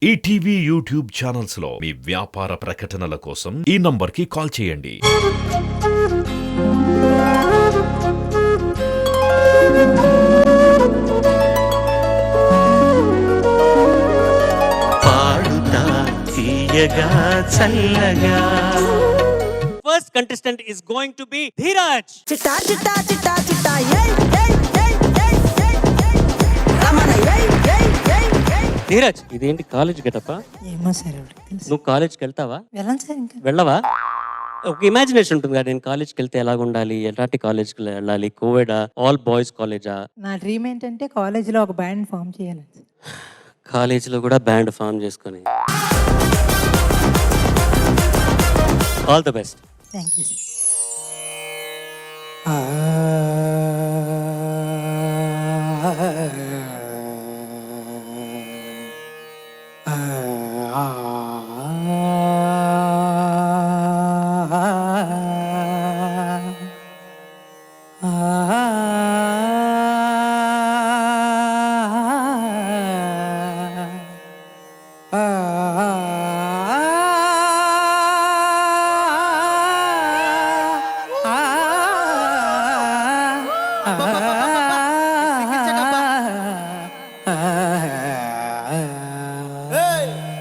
ETV YouTube channels లో మీ వ్యాపార ప్రకటనల కోసం ఈ నంబర్కి కాల్ చేయండి. పాడుతా తీయగా చల్లగా. First contestant is going to be Dheeraj. చిట్టా చిట్టా చిట్టా చిట్టా ఏయ్ ఏయ్ ఏయ్ ఏయ్ ఏయ్ ఏయ్ రమణ ఏయ్ ఏయ్ ఏయ్ ఏయ్. ధీరజ్, ఇదేంటి కాలేజ్ గెటప్పా? ఏమో సార్ ఎవరికి తెలుసు. నువ్వు కాలేజ్కి వెళ్తావా? వెళ్ళను సార్ ఇంకా. వెళ్ళవా? ఒక ఇమాజినేషన్ ఉంటుంది కదా, నేను కాలేజ్కి వెళ్తే ఎలాగ ఉండాలి, ఎలాంటి కాలేజ్కి వెళ్ళాలి, కోవిడా, ఆల్ బాయ్స్ కాలేజా? నా డ్రీమ్ ఏంటంటే కాలేజీలో ఒక బ్యాండ్ ఫామ్ చేయాలి. కాలేజీలో కూడా బ్యాండ్ ఫామ్ చేసుకొని. All the best. Thank you sir.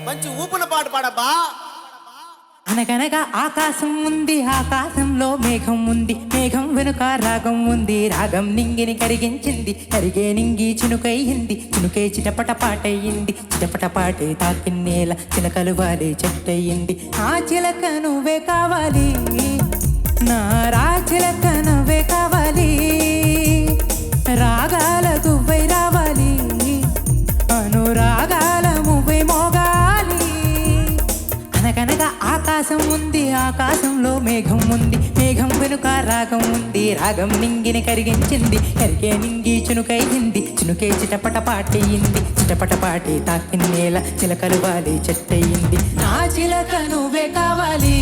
మంచి ఊపున పాట పాడబ్బా. అనగనగా ఆకాశం ఉంది, ఆకాశంలో మేఘం ఉంది, మేఘం వెనుక రాగం ఉంది, రాగం నింగిని కరిగించింది, కరిగే నింగి చినుకయ్యింది, చినుకే చిటపట పాటయ్యింది, చిటపట పాటే తాకిన్నేల చిలకలు వాలే చెట్టయ్యింది. ఆ చిలక నువ్వే కావాలి, నా రా చిలక నువ్వే కావాలి, రాగాల గువ్వై రావాలి, అనురాగాల మువ్వై మోగాలి. అనగనగా ఆకాశం ఉంది, ఆకాశంలో మేఘం ఉంది, మేఘం వెనుక రాగం ఉంది, రాగం నింగిని కరిగించింది, కరిగే నింగి చినుకయ్యింది, చినుకే చిటపట పాటయ్యింది, చిటపట పాటే తాకిన్నేల చిలకలు వాలి చెట్టయ్యింది. నా చిలక నువ్వే కావాలి,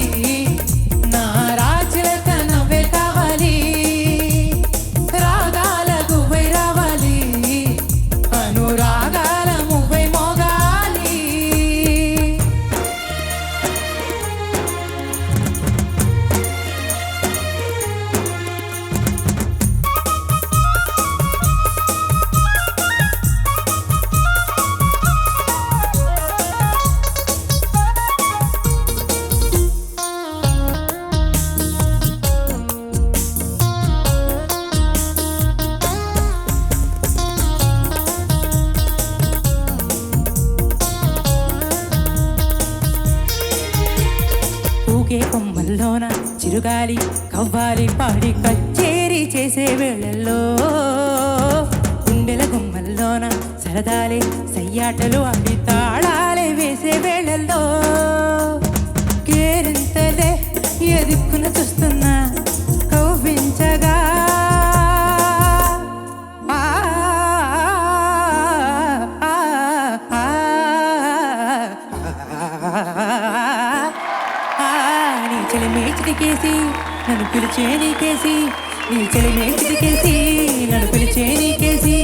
నా రా చిలక నువ్వే కావాలి, రాగాల గువ్వై రావాలి, అనురాగాల మువ్వై మోగాలి. ఊగే కొమ్మల్లోన చిరుగాలి కవ్వాలి పాడి కచ్చేరి చేసే వేళల్లో, గుండెల గుమ్మల్లోన సరదాలే సయ్యాటలు ఆడి తాళాలే వేసే వేళల్లో, కేరింతలే ఎదుక్కున చూస్తున్నా కవ్వించగా, నీ చెలిమే చిటికేసి నన్ను పిలిచే నీకేసి, నీ చెలిమే చిటికేసి నన్ను పిలిచే నీకేసి,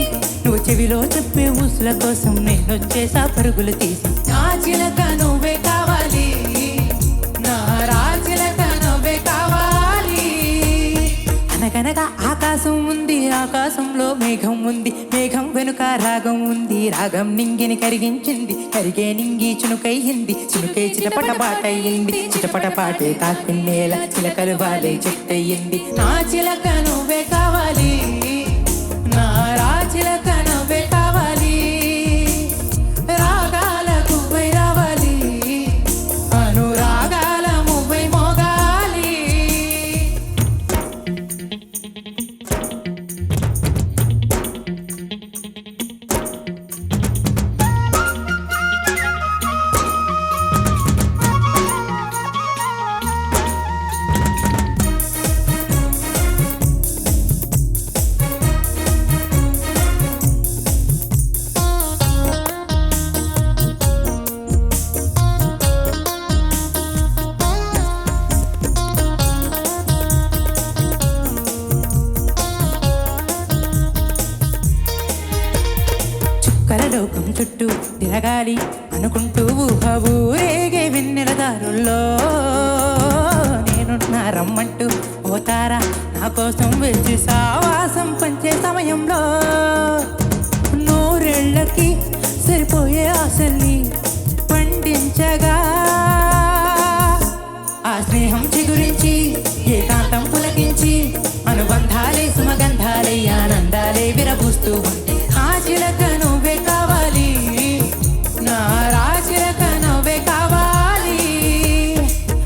నువ్వు చెవిలో చెప్పే ఊసుల కోసం నేను వచ్చేసా పరుగులు తీసి. నా చిలక నువ్వే కావాలి, నా రా చిలక నువ్వే కావాలి. అనగనగా ఆకాశం ఉంది, ఆకాశంలో మేఘం ఉంది, మేఘం వెనుక రాగం ఉంది, రాగం నింగిని కరిగించింది, కరిగే నింగి చినుకయ్యింది, చినుకే చిటపట పాటయ్యింది, చిటపట పాటే తాకిన్నేల చిలకలు వాలే చెట్టయ్యింది. నా చిలక నువ్వే కావాలి, నా రా చిలక నువ్వే కావాలి, రాగాల గువ్వై రావాలి, అనురాగాల మువ్వై మోగాలి. లోకం చుట్టూ తిరగాలి అనుకుంటూ ఊరేగే వెన్నెల దారుల్లో నేనున్నా రమ్మంటూ పోతారా నా కోసం వేచి సావాసం పంచే సమయంలో నూరేళ్లకి సరిపోయే ఆశల్ని పండించగా ఆ స్నేహం చిగురించి ఏకాంతం పులకించి అనుబంధాలే సుమగంధాలే ఆనందాలే విరబూస్తూ ఉంటే నా చిలక నువ్వే కావాలి, నా రాచిలక నువ్వే కావాలి.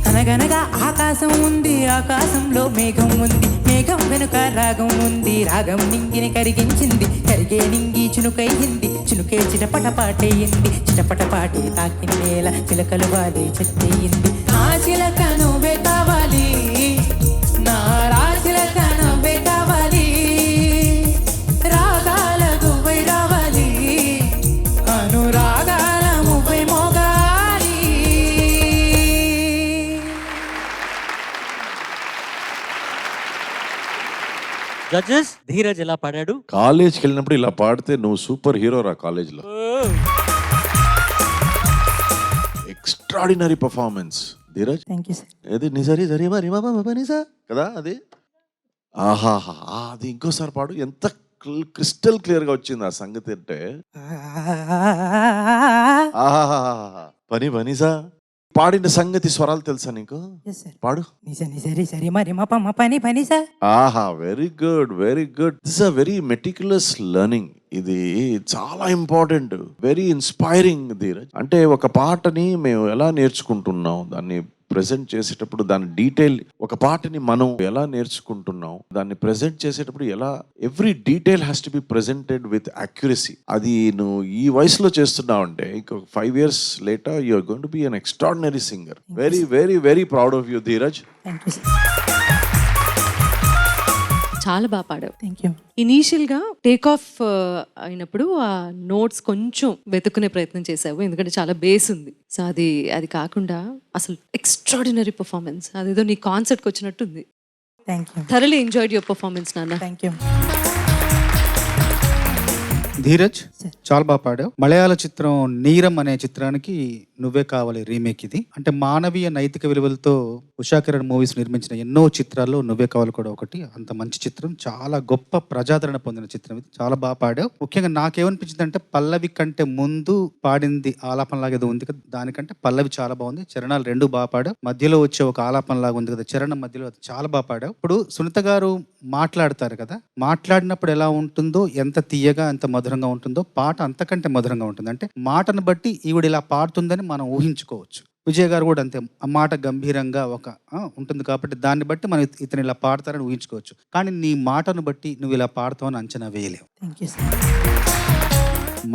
అనగనగా ఆకాశం ఉంది, ఆకాశంలో మేఘం ఉంది, మేఘం వెనుక రాగం ఉంది, రాగం నింగిని కరిగించింది, కరిగే నింగి చినుకయ్యింది, చినుకే చిటపట పాటేయింది, చిటపట పాటే తాకిన నేల చిలకలు వాడే చెట్టేయింది. నా చిలక నువ్వే కావాలి, నా రాచిలక నువ్వే కావాలి, రాగాల గువ్వై రావాలి, అనురాగాల మువ్వై మోగాలి. జడ్జెస్ ధీరజ్ ఎలా పాడాడు? కాలేజ్కి వెళ్ళినప్పుడు ఇలా పాడితే నువ్వు సూపర్ హీరో రా కాలేజ్లో. Extraordinary performance Dheeraj. Thank you sir. ఏది నిజరి జరి మరి నిజా కదా అది. ఆహాహా, అది ఇంకోసారి పాడు. ఎంత క్రిస్టల్ క్లియర్ గా వచ్చింది ఆ సంగతి అంటే. ఆహాహా, పని పనిసా పాడిన సంగతి స్వరాలు తెలుసా నీకు? Yes sir. పాడు. నిజ నిజరి సరి మరి మా పమ్మ పని పని సార్. ఆహా, very good very good. This a very meticulous learning. ఇది చాలా ఇంపార్టెంట్, వెరీ ఇన్స్పైరింగ్ ధీరజ్. అంటే ఒక పాటని మేము ఎలా నేర్చుకుంటున్నాం, దాన్ని ప్రెజెంట్ చేసేటప్పుడు దాని డీటెయిల్, ఒక పాటని మనం ఎలా నేర్చుకుంటున్నాం, దాన్ని ప్రెజెంట్ చేసేటప్పుడు ఎలా every detail has to be presented with accuracy. అది నువ్వు ఈ వయసులో చేస్తున్నావు అంటే ఇంకొక 5 years later you are going to be an extraordinary singer. Very very very proud of you Dheeraj. Thank you sir. చాలా బాగా పాడావు. Thank you. ఇనీషియల్గా టేక్ ఆఫ్ అయినప్పుడు ఆ నోట్స్ కొంచెం వెతుక్కునే ప్రయత్నం చేసావు, ఎందుకంటే చాలా బేస్ ఉంది. సో అది కాకుండా అసలు ఎక్స్ట్రాడినరీ పర్ఫార్మెన్స్, అదేదో నీ కాన్సర్ట్కి వచ్చినట్టుంది. Thank you. Thoroughly enjoyed your performance నాన్న. Thank you. ధీరజ్ చాలా బాగా పాడావు. మలయాళ చిత్రం నీరం అనే చిత్రానికి నువ్వే కావాలి రీమేక్ ఇది. అంటే మానవీయ నైతిక విలువలతో ఉషా కిరణ్ మూవీస్ నిర్మించిన ఎన్నో చిత్రాల్లో నువ్వే కావాలి కూడా ఒకటి. అంత మంచి చిత్రం, చాలా గొప్ప ప్రజాదరణ పొందిన చిత్రం ఇది. చాలా బాగా పాడావు. ముఖ్యంగా నాకేమనిపించింది అంటే పల్లవి కంటే ముందు పాడింది ఆలాపన లాగా ఏదో ఉంది కదా, దానికంటే పల్లవి చాలా బాగుంది. చరణాలు 2 బాగా పాడావు. మధ్యలో వచ్చే ఒక ఆలాపన లాగా ఉంది కదా చరణం మధ్యలో, అది చాలా బాగా పాడావు. ఇప్పుడు సునీత గారు మాట్లాడతారు కదా, మాట్లాడినప్పుడు ఎలా ఉంటుందో, ఎంత తీయగా ఎంత మధురంగా ఉంటుందో, పాట అంతకంటే మధురంగా ఉంటుంది. అంటే మాటను బట్టి ఈవిడ ఇలా పాడుతుందని మనం ఊహించుకోవచ్చు. విజయ్ గారు కూడా అంతే, ఆ మాట గంభీరంగా ఒక ఉంటుంది కాబట్టి దాన్ని బట్టి మనం ఇతను ఇలా పాడతారని ఊహించుకోవచ్చు. కానీ నీ మాటను బట్టి నువ్వు ఇలా పాడతావని అంచనా వేయలేవు. Thank you sir.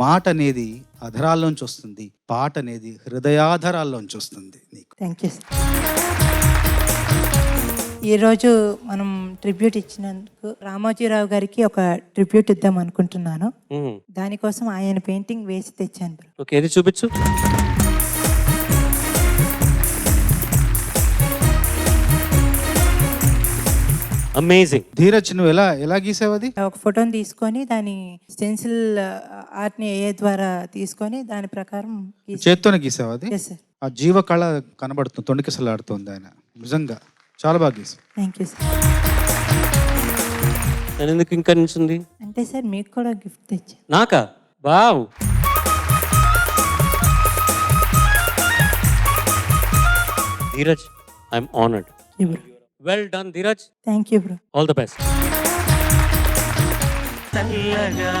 మాట అనేది అధరాల్లోంచి వస్తుంది, పాట అనేది హృదయాధరాల్లోంచి వస్తుంది నీకు. Thank you sir. ఈరోజు మనం ట్రిబ్యూట్ ఇచ్చినందుకు రామోజీరావు గారికి ఒక ట్రిబ్యూట్ ఇద్దాం అనుకుంటున్నాను. దానికోసం ఆయన పెయింటింగ్ వేసి తెచ్చాను బ్రో. ఓకే, ఇది చూపించు. అమేజింగ్. ధీరజ్ నువ్వు ఎలా గీసావు అది? ఒక ఫోటోని తీసుకొని దాని స్టెన్సిల్ ఆర్ట్ని ఏ ద్వారా తీసుకొని దాని ప్రకారం చేత్తోనే గీసావు అది? Yes sir. ఆ జీవ కళ కనబడుతుంది, తొణికిసలాడుతుంది ఆయన. నిజంగా చాలా బాగా గీసావు. Thank you sir. నేను ఎందుకు ఇంకా నిల్చుంది అంటే సార్ మీకు కూడా గిఫ్ట్ తెచ్చా. నాకా? Wow. Dheeraj, I'm honoured. Well done Dheeraj. Thank you bro. All the best. చల్లగా